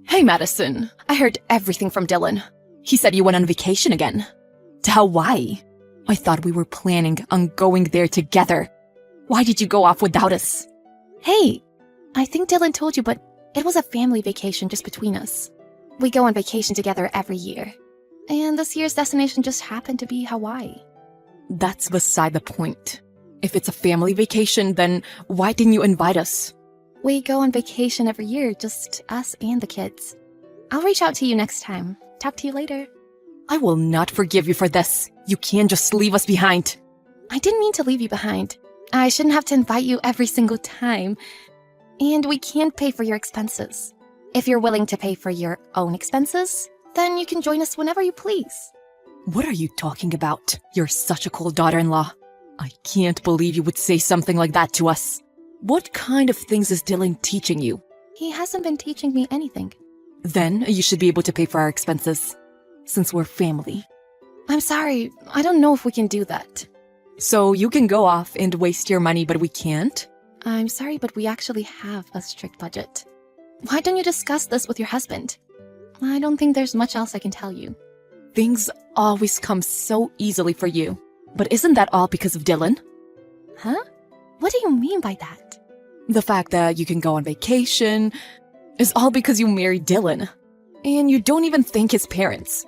Hey, Madison. I heard everything from Dylan. He said you went on vacation again. To Hawaii. I thought we were planning on going there together. Why did you go off without us? Hey, I think Dylan told you, but it was a family vacation just between us. We go on vacation together every year. And this year's destination just happened to be Hawaii. That's beside the point. If it's a family vacation, then why didn't you invite us? We go on vacation every year, just us and the kids. I'll reach out to you next time. Talk to you later. I will not forgive you for this. You can't just leave us behind. I didn't mean to leave you behind. I shouldn't have to invite you every single time. And we can't pay for your expenses. If you're willing to pay for your own expenses, then you can join us whenever you please. What are you talking about? You're such a cool daughter-in-law. I can't believe you would say something like that to us. What kind of things is Dylan teaching you? He hasn't been teaching me anything. Then you should be able to pay for our expenses, since we're family. I'm sorry, I don't know if we can do that. So you can go off and waste your money, but we can't? I'm sorry, but we actually have a strict budget. Why don't you discuss this with your husband? I don't think there's much else I can tell you. Things always come so easily for you. But isn't that all because of Dylan? Huh? What do you mean by that? The fact that you can go on vacation is all because you married Dylan. And you don't even thank his parents.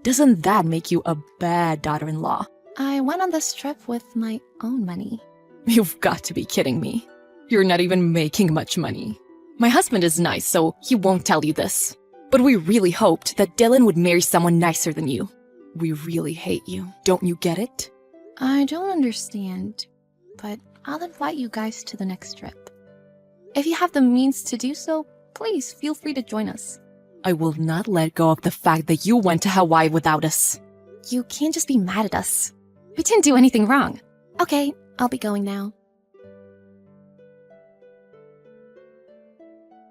Doesn't that make you a bad daughter-in-law? I went on this trip with my own money. You've got to be kidding me. You're not even making much money. My husband is nice, so he won't tell you this. But we really hoped that Dylan would marry someone nicer than you. We really hate you. Don't you get it? I don't understand, but I'll invite you guys to the next trip. If you have the means to do so, please feel free to join us. I will not let go of the fact that you went to Hawaii without us. You can't just be mad at us. We didn't do anything wrong. Okay, I'll be going now.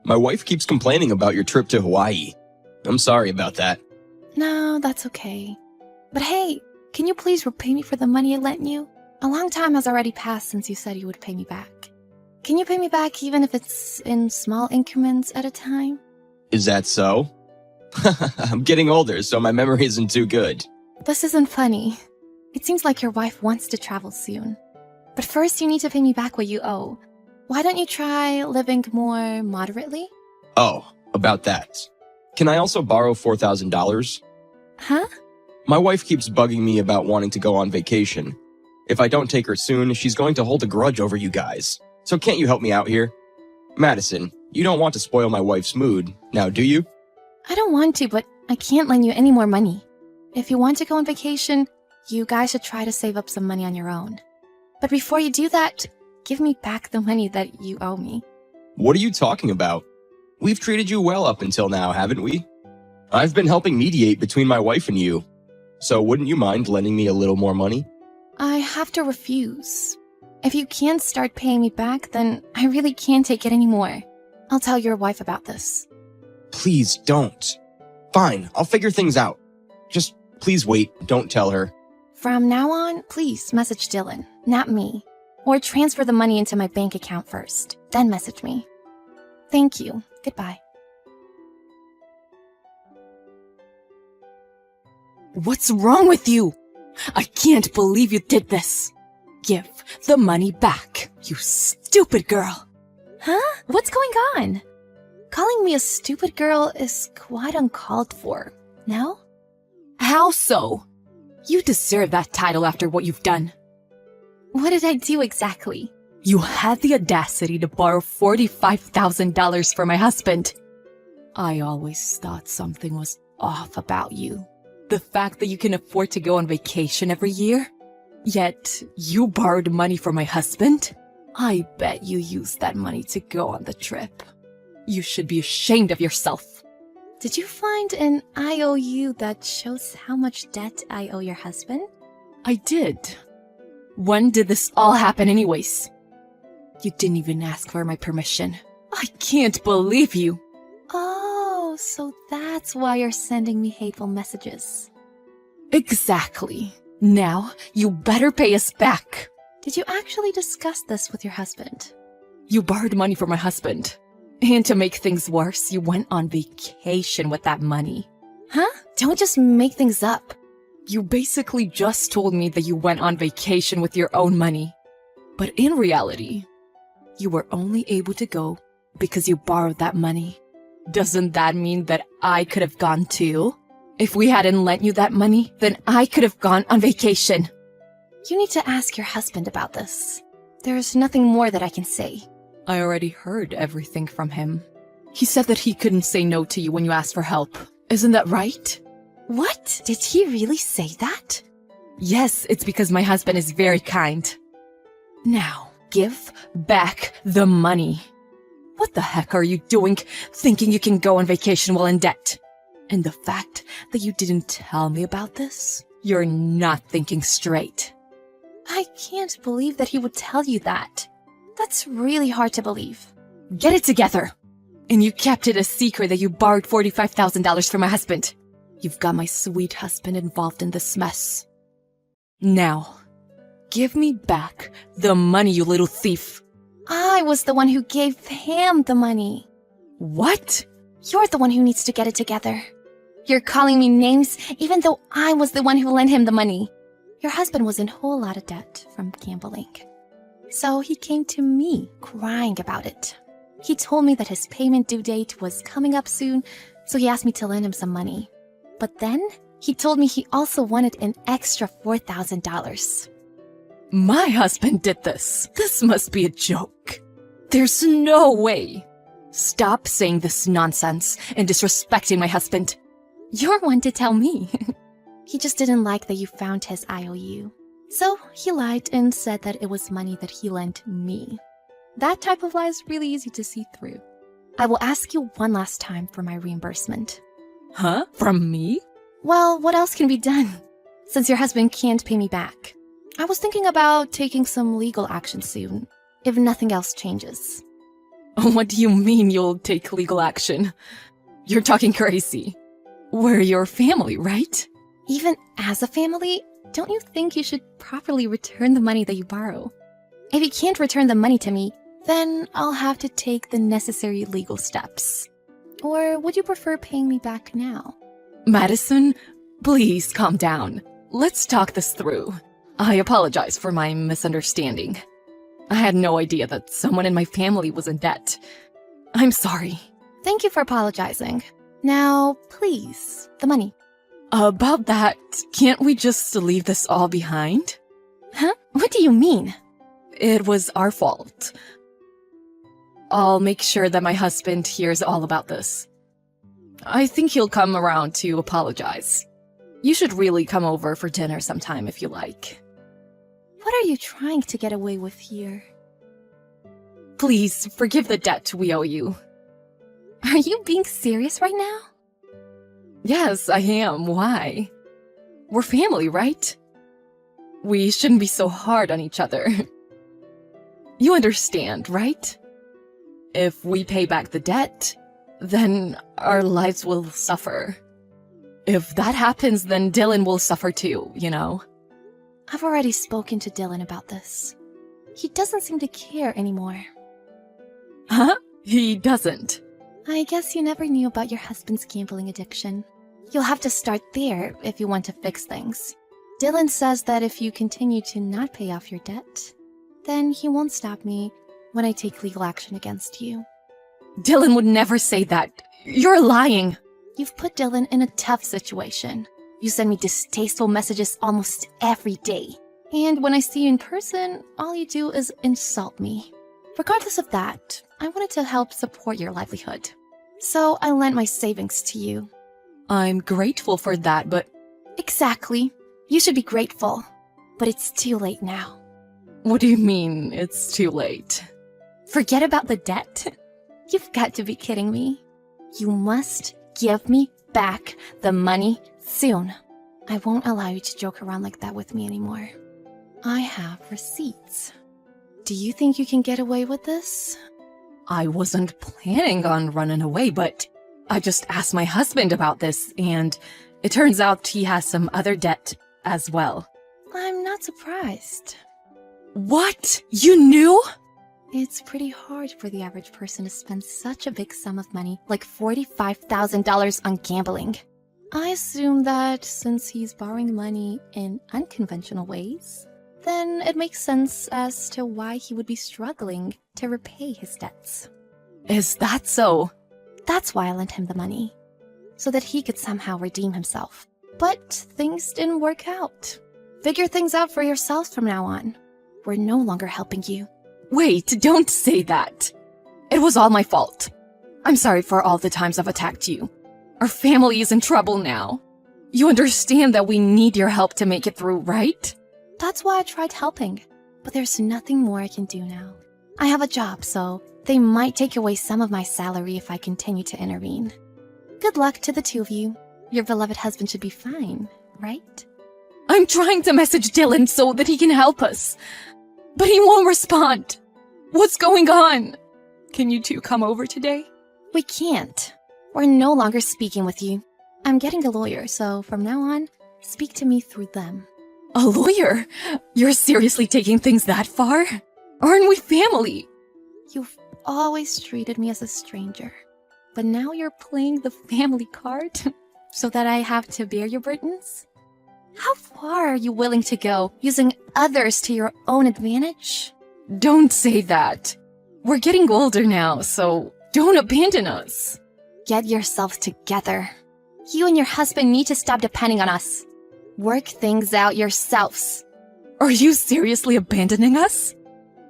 My wife keeps complaining about your trip to Hawaii. I'm sorry about that. No, that's okay. But hey, can you please repay me for the money I lent you? A long time has already passed since you said you would pay me back. Can you pay me back even if it's in small increments at a time? Is that so? I'm getting older, so my memory isn't too good. This isn't funny. It seems like your wife wants to travel soon. But first you need to pay me back what you owe. Why don't you try living more moderately? Oh, about that. Can I also borrow $4,000? Huh? My wife keeps bugging me about wanting to go on vacation. If I don't take her soon, she's going to hold a grudge over you guys. So can't you help me out here? Madison, you don't want to spoil my wife's mood, now do you? I don't want to, but I can't lend you any more money. If you want to go on vacation, you guys should try to save up some money on your own. But before you do that, give me back the money that you owe me. What are you talking about? We've treated you well up until now, haven't we? I've been helping mediate between my wife and you. So wouldn't you mind lending me a little more money? I have to refuse. If you can't start paying me back, then I really can't take it anymore. I'll tell your wife about this. Please don't. Fine, I'll figure things out. Just please wait, don't tell her. From now on, please message Dylan, not me. Or transfer the money into my bank account first, then message me. Thank you. Goodbye. What's wrong with you? I can't believe you did this. Give the money back, you stupid girl. Huh? What's going on? Calling me a stupid girl is quite uncalled for, no? How so? You deserve that title after what you've done. What did I do exactly? You had the audacity to borrow $45,000 from my husband. I always thought something was off about you. The fact that you can afford to go on vacation every year, yet you borrowed money from my husband? I bet you used that money to go on the trip. You should be ashamed of yourself. Did you find an IOU that shows how much debt I owe your husband? I did. When did this all happen anyways? You didn't even ask for my permission. I can't believe you. Oh, so that's why you're sending me hateful messages. Exactly. Now, you better pay us back. Did you actually discuss this with your husband? You borrowed money from my husband. And to make things worse, you went on vacation with that money. Huh? Don't just make things up. You basically just told me that you went on vacation with your own money. But in reality, you were only able to go because you borrowed that money. Doesn't that mean that I could have gone too? If we hadn't lent you that money, then I could have gone on vacation. You need to ask your husband about this. There's nothing more that I can say. I already heard everything from him. He said that he couldn't say no to you when you asked for help. Isn't that right? What? Did he really say that? Yes, it's because my husband is very kind. Now, give back the money. What the heck are you doing, thinking you can go on vacation while in debt? And the fact that you didn't tell me about this? You're not thinking straight. I can't believe that he would tell you that. That's really hard to believe. Get it together! And you kept it a secret that you borrowed $45,000 from my husband. You've got my sweet husband involved in this mess. Now, give me back the money, you little thief. I was the one who gave him the money. What? You're the one who needs to get it together. You're calling me names even though I was the one who lent him the money. Your husband was in a whole lot of debt from gambling. So he came to me crying about it. He told me that his payment due date was coming up soon, so he asked me to lend him some money. But then he told me he also wanted an extra $4,000. My husband did this. This must be a joke. There's no way. Stop saying this nonsense and disrespecting my husband. You're one to tell me. He just didn't like that you found his IOU. So he lied and said that it was money that he lent me. That type of lie is really easy to see through. I will ask you one last time for my reimbursement. Huh? From me? Well, what else can be done? Since your husband can't pay me back. I was thinking about taking some legal action soon, if nothing else changes. What do you mean you'll take legal action? You're talking crazy. We're your family, right? Even as a family, don't you think you should properly return the money that you borrow? If you can't return the money to me, then I'll have to take the necessary legal steps. Or would you prefer paying me back now? Madison, please calm down. Let's talk this through. I apologize for my misunderstanding. I had no idea that someone in my family was in debt. I'm sorry. Thank you for apologizing. Now, please, the money. About that, can't we just leave this all behind? Huh? What do you mean? It was our fault. I'll make sure that my husband hears all about this. I think he'll come around to apologize. You should really come over for dinner sometime if you like. What are you trying to get away with here? Please, forgive the debt we owe you. Are you being serious right now? Yes, I am. Why? We're family, right? We shouldn't be so hard on each other. You understand, right? If we pay back the debt, then our lives will suffer. If that happens, then Dylan will suffer too, you know? I've already spoken to Dylan about this. He doesn't seem to care anymore. Huh? He doesn't. I guess you never knew about your husband's gambling addiction. You'll have to start there if you want to fix things. Dylan says that if you continue to not pay off your debt, then he won't stop me when I take legal action against you. Dylan would never say that. You're lying. You've put Dylan in a tough situation. You send me distasteful messages almost every day. And when I see you in person, all you do is insult me. Regardless of that, I wanted to help support your livelihood. So I lent my savings to you. I'm grateful for that, but... Exactly. You should be grateful. But it's too late now. What do you mean, it's too late? Forget about the debt. You've got to be kidding me. You must give me back the money soon. I won't allow you to joke around like that with me anymore. I have receipts. Do you think you can get away with this? I wasn't planning on running away, but I just asked my husband about this, and it turns out he has some other debt as well. I'm not surprised. What? You knew? It's pretty hard for the average person to spend such a big sum of money, like $45,000 on gambling. I assume that since he's borrowing money in unconventional ways, then it makes sense as to why he would be struggling to repay his debts. Is that so? That's why I lent him the money, so that he could somehow redeem himself. But things didn't work out. Figure things out for yourselves from now on. We're no longer helping you. Wait, don't say that. It was all my fault. I'm sorry for all the times I've attacked you. Our family is in trouble now. You understand that we need your help to make it through, right? That's why I tried helping, but there's nothing more I can do now. I have a job, so they might take away some of my salary if I continue to intervene. Good luck to the two of you. Your beloved husband should be fine, right? I'm trying to message Dylan so that he can help us, but he won't respond. What's going on? Can you two come over today? We can't. We're no longer speaking with you. I'm getting a lawyer, so from now on, speak to me through them. A lawyer? You're seriously taking things that far? Aren't we family? You've always treated me as a stranger, but now you're playing the family card so that I have to bear your burdens? How far are you willing to go, using others to your own advantage? Don't say that. We're getting older now, so don't abandon us. Get yourselves together. You and your husband need to stop depending on us. Work things out yourselves. Are you seriously abandoning us?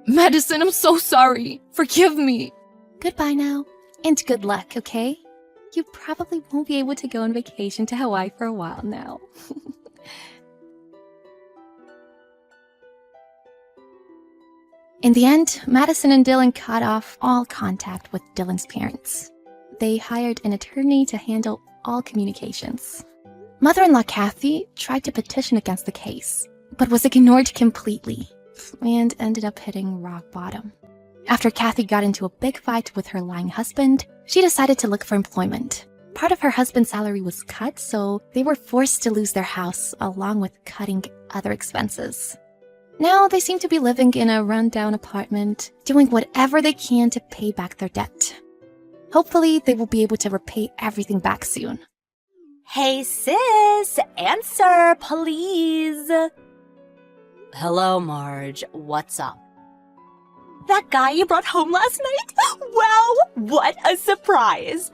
Madison, I'm so sorry. Forgive me. Goodbye now, and good luck, okay? You probably won't be able to go on vacation to Hawaii for a while now. In the end, Madison and Dylan cut off all contact with Dylan's parents. They hired an attorney to handle all communications. Mother-in-law Kathy tried to petition against the case, but was ignored completely and ended up hitting rock bottom. After Kathy got into a big fight with her lying husband, she decided to look for employment. Part of her husband's salary was cut, so they were forced to lose their house along with cutting other expenses. Now they seem to be living in a rundown apartment, doing whatever they can to pay back their debt. Hopefully, they will be able to repay everything back soon. Hey, sis, answer, please. Hello, Marge. What's up? That guy you brought home last night? Well, what a surprise.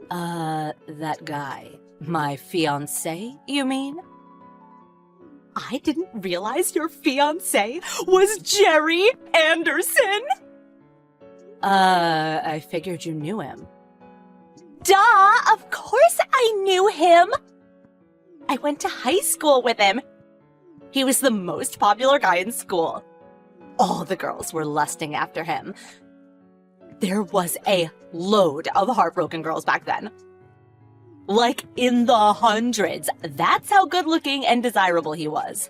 That guy. My fiancé, you mean? I didn't realize your fiancé was Jerry Anderson. I figured you knew him. Duh! Of course I knew him! I went to high school with him. He was the most popular guy in school. All the girls were lusting after him. There was a load of heartbroken girls back then. Like in the hundreds. That's how good-looking and desirable he was.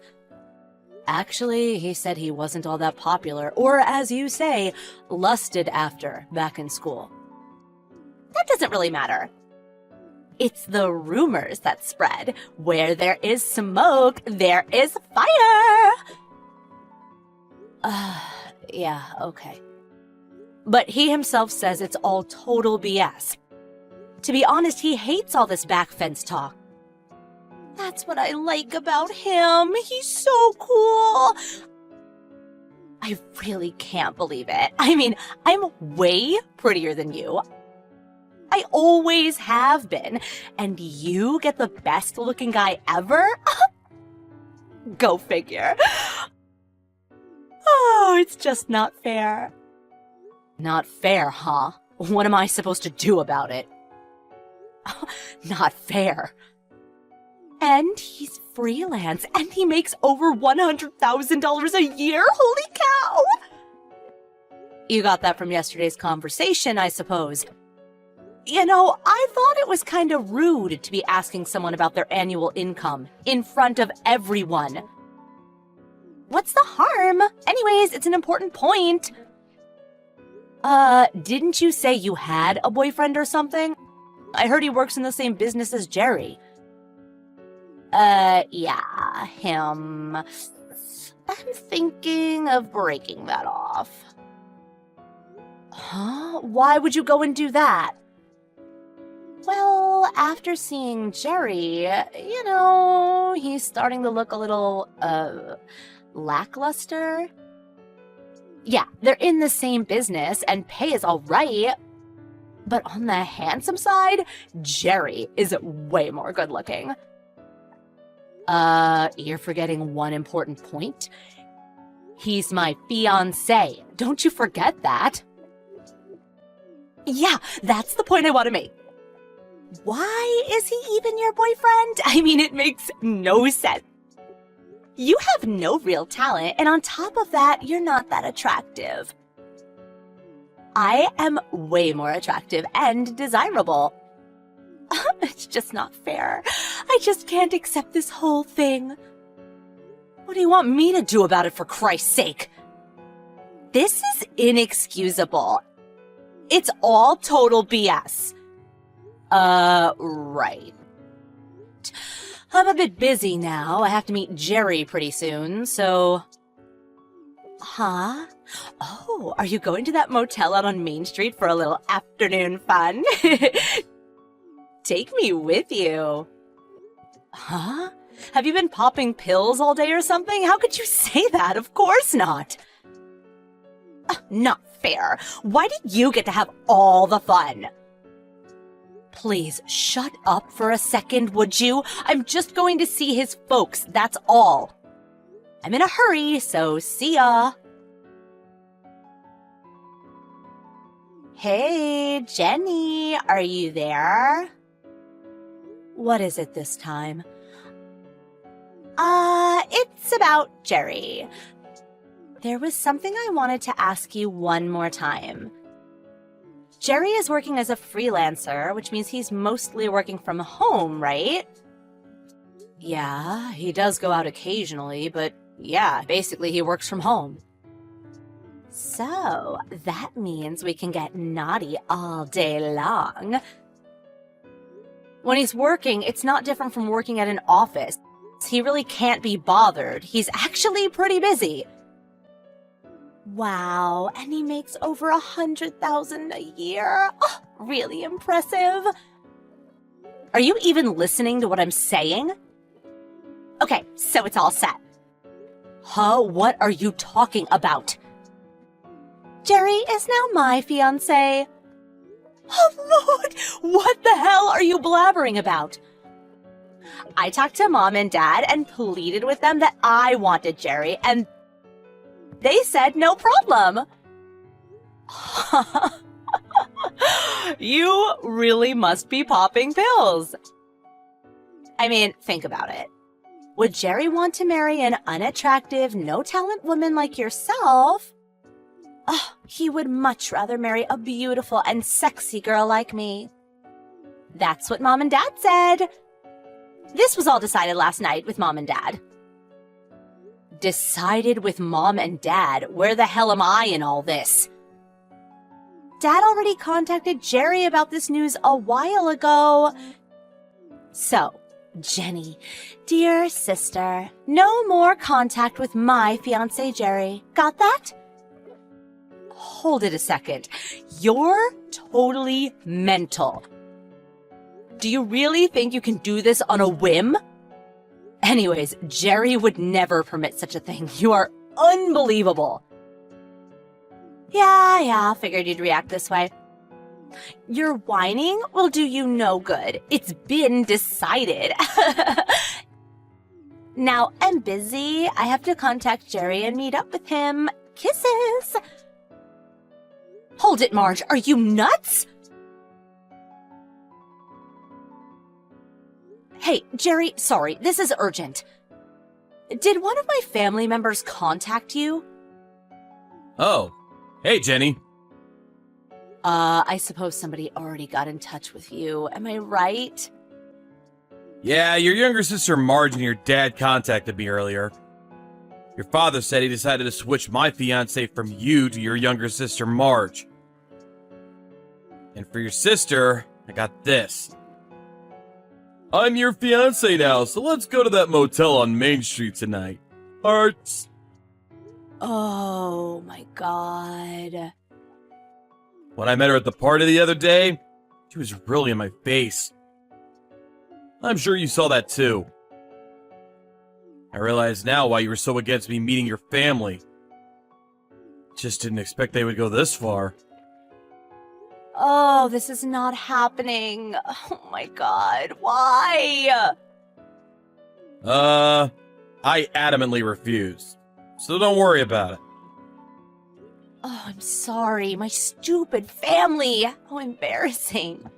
Actually, he said he wasn't all that popular, or as you say, lusted after back in school. That doesn't really matter. It's the rumors that spread. Where there is smoke, there is fire! Yeah, okay. But he himself says it's all total BS. To be honest, he hates all this back fence talk. That's what I like about him. He's so cool. I really can't believe it. I mean, I'm way prettier than you. I always have been. And you get the best looking guy ever? Go figure. Oh, it's just not fair. Not fair, huh? What am I supposed to do about it? Not fair. And he's freelance, and he makes over $100,000 a year? Holy cow! You got that from yesterday's conversation, I suppose. You know, I thought it was kind of rude to be asking someone about their annual income in front of everyone. What's the harm? Anyways, it's an important point. Didn't you say you had a boyfriend or something? I heard he works in the same business as Jerry. Yeah, him. I'm thinking of breaking that off. Huh? Why would you go and do that? Well, after seeing Jerry, he's starting to look a little, lackluster. Yeah, they're in the same business and pay is all right. But on the handsome side, Jerry is way more good looking. You're forgetting one important point. He's my fiancé. Don't you forget that. Yeah, that's the point I want to make. Why is he even your boyfriend? I mean, it makes no sense. You have no real talent, and on top of that, you're not that attractive. I am way more attractive and desirable. It's just not fair. I just can't accept this whole thing. What do you want me to do about it, for Christ's sake? This is inexcusable. It's all total BS. Right. I'm a bit busy now. I have to meet Jerry pretty soon, so... Huh? Oh, are you going to that motel out on Main Street for a little afternoon fun? Take me with you. Huh? Have you been popping pills all day or something? How could you say that? Of course not. Not fair. Why did you get to have all the fun? Please, shut up for a second, would you? I'm just going to see his folks, that's all. I'm in a hurry, so see ya. Hey, Jenny, are you there? What is it this time? It's about Jerry. There was something I wanted to ask you one more time. Jerry is working as a freelancer, which means he's mostly working from home, right? Yeah, he does go out occasionally, but yeah, basically he works from home. So, that means we can get naughty all day long. When he's working, it's not different from working at an office. He really can't be bothered. He's actually pretty busy. Wow, and he makes over $100,000 a year. Oh, really impressive. Are you even listening to what I'm saying? Okay, so it's all set. Huh? What are you talking about? Jerry is now my fiancé. Oh, Lord, what the hell are you blabbering about? I talked to Mom and Dad and pleaded with them that I wanted Jerry, and they said no problem. You really must be popping pills. I mean, think about it. Would Jerry want to marry an unattractive, no-talent woman like yourself? Oh, he would much rather marry a beautiful and sexy girl like me. That's what Mom and Dad said. This was all decided last night with Mom and Dad. Decided with Mom and Dad? Where the hell am I in all this? Dad already contacted Jerry about this news a while ago. So, Jenny, dear sister, no more contact with my fiancé Jerry. Got that? Hold it a second. You're totally mental. Do you really think you can do this on a whim? Anyways, Jerry would never permit such a thing. You are unbelievable. Yeah, figured you'd react this way. Your whining will do you no good. It's been decided. Now, I'm busy. I have to contact Jerry and meet up with him. Kisses. Hold it, Marge. Are you nuts? Hey, Jerry, sorry, this is urgent. Did one of my family members contact you? Oh, hey, Jenny. I suppose somebody already got in touch with you. Am I right? Yeah, your younger sister Marge and your dad contacted me earlier. Your father said he decided to switch my fiancé from you to your younger sister Marge. And for your sister, I got this. I'm your fiancé now, so let's go to that motel on Main Street tonight. Hearts. Oh my god. When I met her at the party the other day, she was really in my face. I'm sure you saw that too. I realize now why you were so against me meeting your family. Just didn't expect they would go this far. Oh, this is not happening. Oh my god, why? I adamantly refuse. So don't worry about it. Oh, I'm sorry. My stupid family. How embarrassing.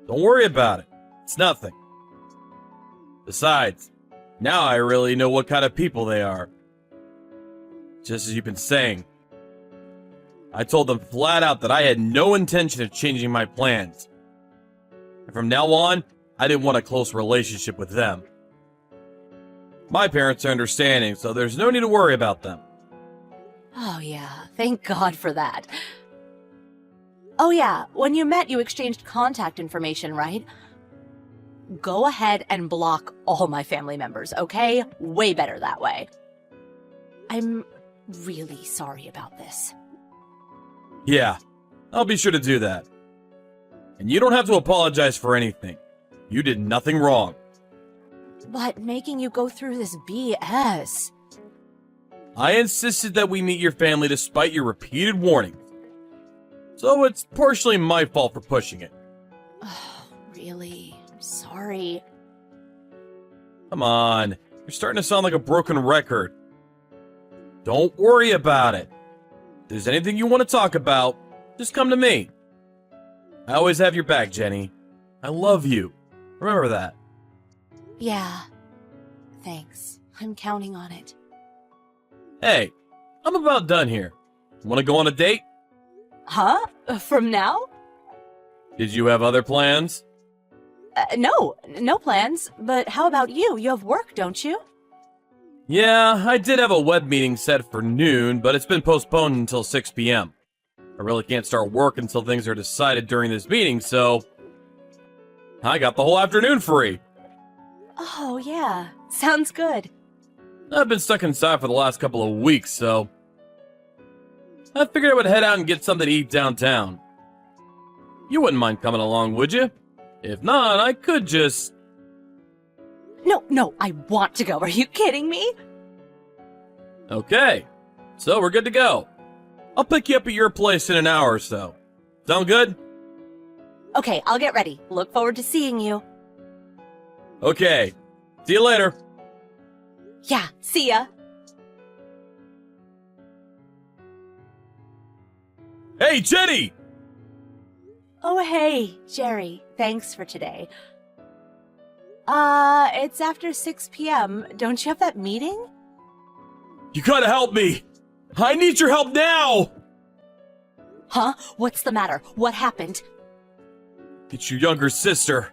Don't worry about it. It's nothing. Besides, now I really know what kind of people they are. Just as you've been saying. I told them flat out that I had no intention of changing my plans. And from now on, I didn't want a close relationship with them. My parents are understanding, so there's no need to worry about them. Oh yeah, thank God for that. Oh yeah, when you met, you exchanged contact information, right? Go ahead and block all my family members, okay? Way better that way. I'm really sorry about this. Yeah, I'll be sure to do that. And you don't have to apologize for anything. You did nothing wrong. But making you go through this BS... I insisted that we meet your family despite your repeated warnings. So it's partially my fault for pushing it. Oh, really? I'm sorry. Come on, you're starting to sound like a broken record. Don't worry about it. If there's anything you want to talk about, just come to me. I always have your back, Jenny. I love you. Remember that. Yeah. Thanks. I'm counting on it. Hey, I'm about done here. Want to go on a date? Huh? From now? Did you have other plans? No plans. But how about you? You have work, don't you? Yeah, I did have a web meeting set for noon, but it's been postponed until 6 p.m. I really can't start work until things are decided during this meeting, so I got the whole afternoon free. Oh, yeah. Sounds good. I've been stuck inside for the last couple of weeks, so I figured I would head out and get something to eat downtown. You wouldn't mind coming along, would you? If not, I could just... No, I want to go. Are you kidding me? Okay, so we're good to go. I'll pick you up at your place in an hour or so. Sound good? Okay, I'll get ready. Look forward to seeing you. Okay, see you later. Yeah, see ya. Hey, Jenny! Oh, hey, Jerry. Thanks for today. It's after 6 p.m. Don't you have that meeting? You gotta help me! I need your help now! Huh? What's the matter? What happened? It's your younger sister.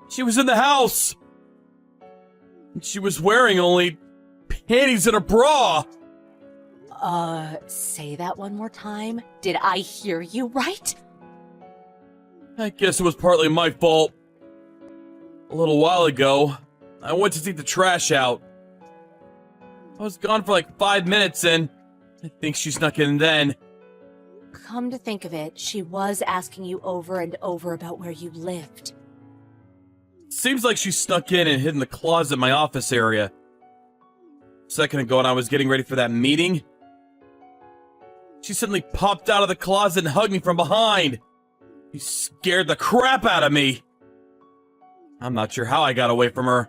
She was in the house! And she was wearing only panties and a bra! Say that one more time. Did I hear you right? I guess it was partly my fault. A little while ago, I went to take the trash out. I was gone for like 5 minutes and I think she snuck in then. Come to think of it, she was asking you over and over about where you lived. Seems like she snuck in and hid in the closet in my office area. A second ago when I was getting ready for that meeting, she suddenly popped out of the closet and hugged me from behind. She scared the crap out of me. I'm not sure how I got away from her,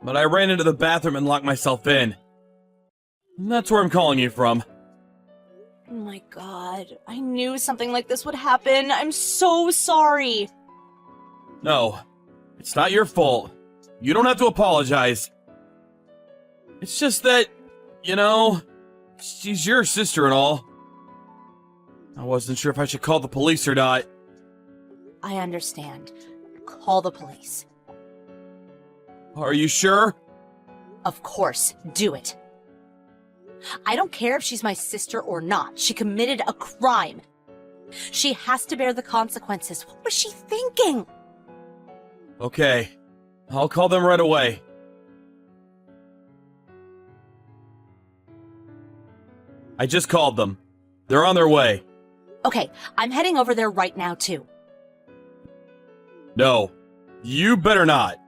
but I ran into the bathroom and locked myself in. And that's where I'm calling you from. Oh my god, I knew something like this would happen. I'm so sorry. No, it's not your fault. You don't have to apologize. It's just that, you know, she's your sister and all. I wasn't sure if I should call the police or not. I understand. Call the police. Are you sure? Of course, do it. I don't care if she's my sister or not. She committed a crime. She has to bear the consequences. What was she thinking? Okay, I'll call them right away. I just called them. They're on their way. Okay, I'm heading over there right now, too. No, you better not.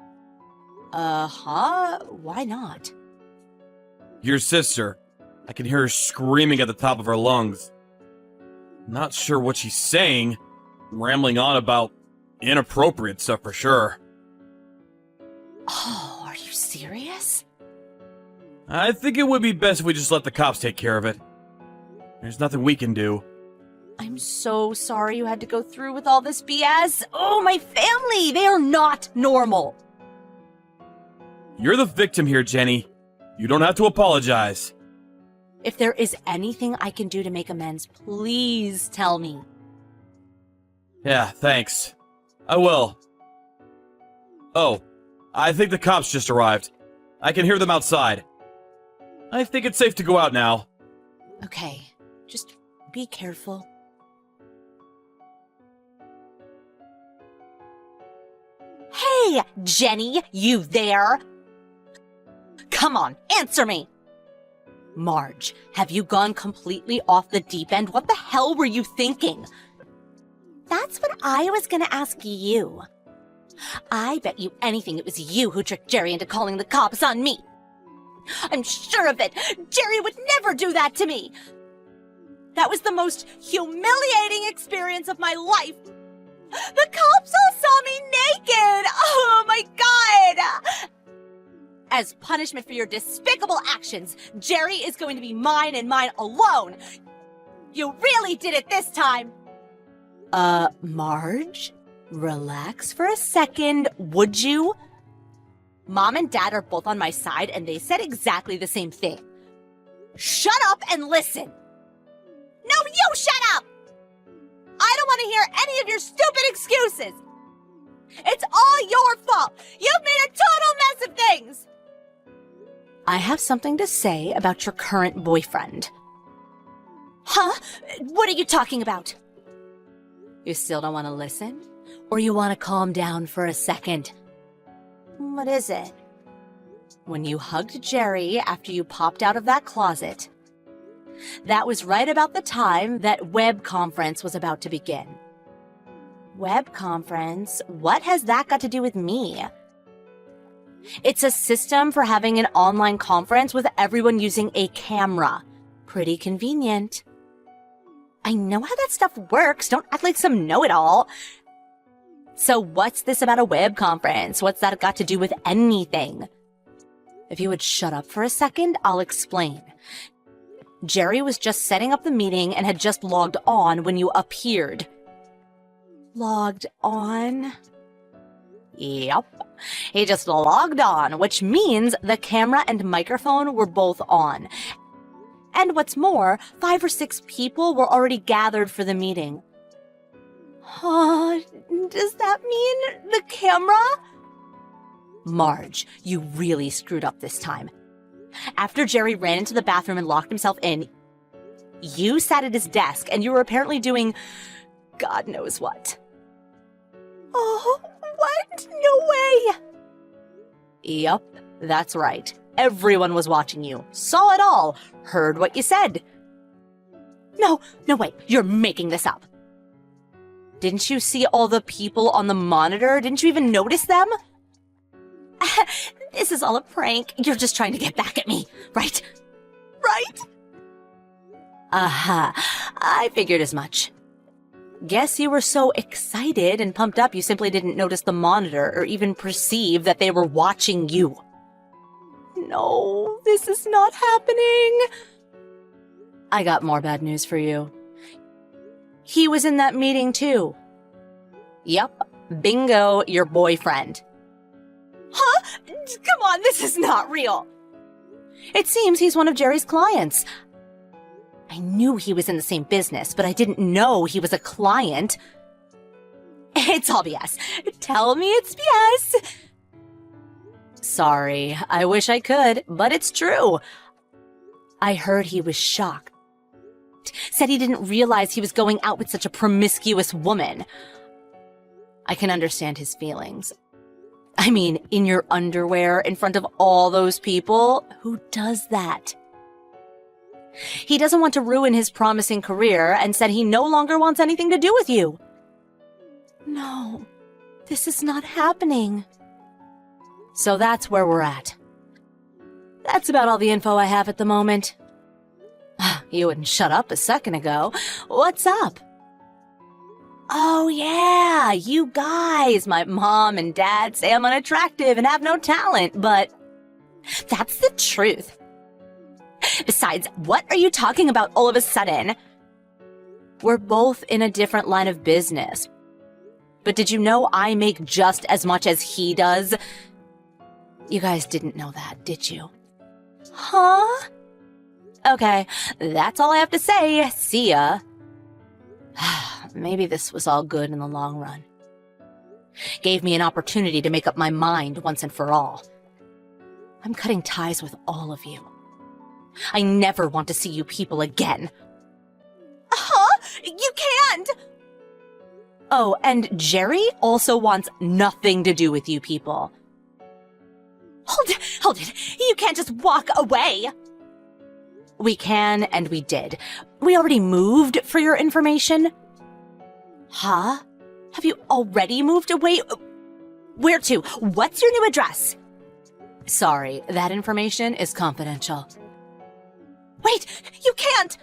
Why not? Your sister. I can hear her screaming at the top of her lungs. Not sure what she's saying. Rambling on about inappropriate stuff for sure. Oh, are you serious? I think it would be best if we just let the cops take care of it. There's nothing we can do. I'm so sorry you had to go through with all this BS. Oh, my family! They are not normal. You're the victim here, Jenny. You don't have to apologize. If there is anything I can do to make amends, please tell me. Yeah, thanks. I will. Oh, I think the cops just arrived. I can hear them outside. I think it's safe to go out now. Okay, just be careful. Hey, Jenny, you there? Come on, answer me! Marge, have you gone completely off the deep end? What the hell were you thinking? That's what I was gonna ask you. I bet you anything it was you who tricked Jerry into calling the cops on me. I'm sure of it. Jerry would never do that to me. That was the most humiliating experience of my life. The cops all saw me naked. Oh my God. As punishment for your despicable actions, Jerry is going to be mine and mine alone. You really did it this time. Marge, relax for a second, would you? Mom and Dad are both on my side, and they said exactly the same thing. Shut up and listen. No, you shut up! I don't want to hear any of your stupid excuses. It's all your fault. You've made a total mess of things. I have something to say about your current boyfriend. Huh? What are you talking about? You still don't want to listen? Or you want to calm down for a second? What is it? When you hugged Jerry after you popped out of that closet, that was right about the time that web conference was about to begin. Web conference? What has that got to do with me? It's a system for having an online conference with everyone using a camera. Pretty convenient. I know how that stuff works. Don't act like some know-it-all. So what's this about a web conference? What's that got to do with anything? If you would shut up for a second, I'll explain. Jerry was just setting up the meeting and had just logged on when you appeared. Logged on? Yep. He just logged on, which means the camera and microphone were both on. And what's more, 5 or 6 people were already gathered for the meeting. Does that mean the camera? Marge, you really screwed up this time. After Jerry ran into the bathroom and locked himself in, you sat at his desk and you were apparently doing God knows what. Oh, what? No way! Yup, that's right. Everyone was watching you, saw it all, heard what you said. No, wait, you're making this up. Didn't you see all the people on the monitor? Didn't you even notice them? This is all a prank. You're just trying to get back at me, right? Right? I figured as much. Guess you were so excited and pumped up you simply didn't notice the monitor or even perceive that they were watching you. No, this is not happening. I got more bad news for you. He was in that meeting too. Yup, bingo, your boyfriend. Huh? Come on, this is not real. It seems he's one of Jerry's clients. I knew he was in the same business, but I didn't know he was a client. It's all BS. Tell me it's BS. Sorry, I wish I could, but it's true. I heard he was shocked. Said he didn't realize he was going out with such a promiscuous woman. I can understand his feelings. I mean, in your underwear in front of all those people, who does that? He doesn't want to ruin his promising career and said he no longer wants anything to do with you. No, this is not happening. So that's where we're at. That's about all the info I have at the moment. You wouldn't shut up a second ago. What's up? Oh yeah, you guys. My mom and dad say I'm unattractive and have no talent, but that's the truth. Besides, what are you talking about all of a sudden? We're both in a different line of business. But did you know I make just as much as he does? You guys didn't know that, did you? Huh? Okay, that's all I have to say. See ya. Maybe this was all good in the long run. Gave me an opportunity to make up my mind once and for all. I'm cutting ties with all of you. I never want to see you people again. Huh? You can't! Oh, and Jerry also wants nothing to do with you people. Hold it. You can't just walk away. We can, and we did. We already moved, for your information. Huh? Have you already moved away? Where to? What's your new address? Sorry, that information is confidential. Wait, you can't!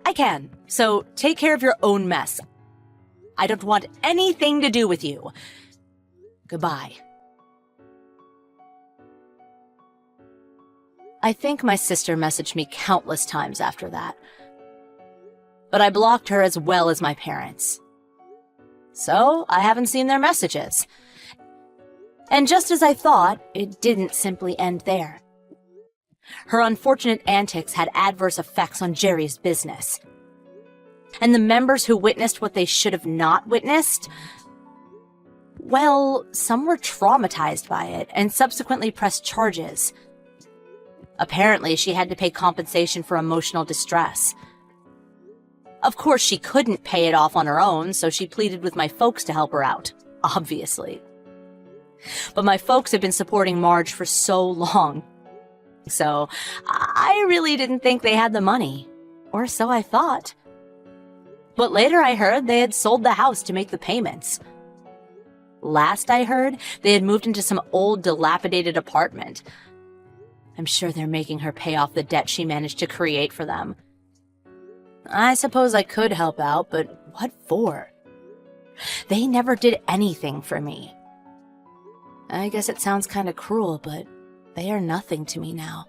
I can, so take care of your own mess. I don't want anything to do with you. Goodbye. I think my sister messaged me countless times after that. But I blocked her as well as my parents. So I haven't seen their messages. And just as I thought, it didn't simply end there. Her unfortunate antics had adverse effects on Jerry's business. And the members who witnessed what they should have not witnessed, well, some were traumatized by it and subsequently pressed charges. Apparently, she had to pay compensation for emotional distress. Of course, she couldn't pay it off on her own, so she pleaded with my folks to help her out, obviously. But my folks have been supporting Marge for so long. So, I really didn't think they had the money. Or so I thought. But later I heard they had sold the house to make the payments. Last I heard, they had moved into some old, dilapidated apartment. I'm sure they're making her pay off the debt she managed to create for them. I suppose I could help out, but what for? They never did anything for me. I guess it sounds kind of cruel, but they are nothing to me now.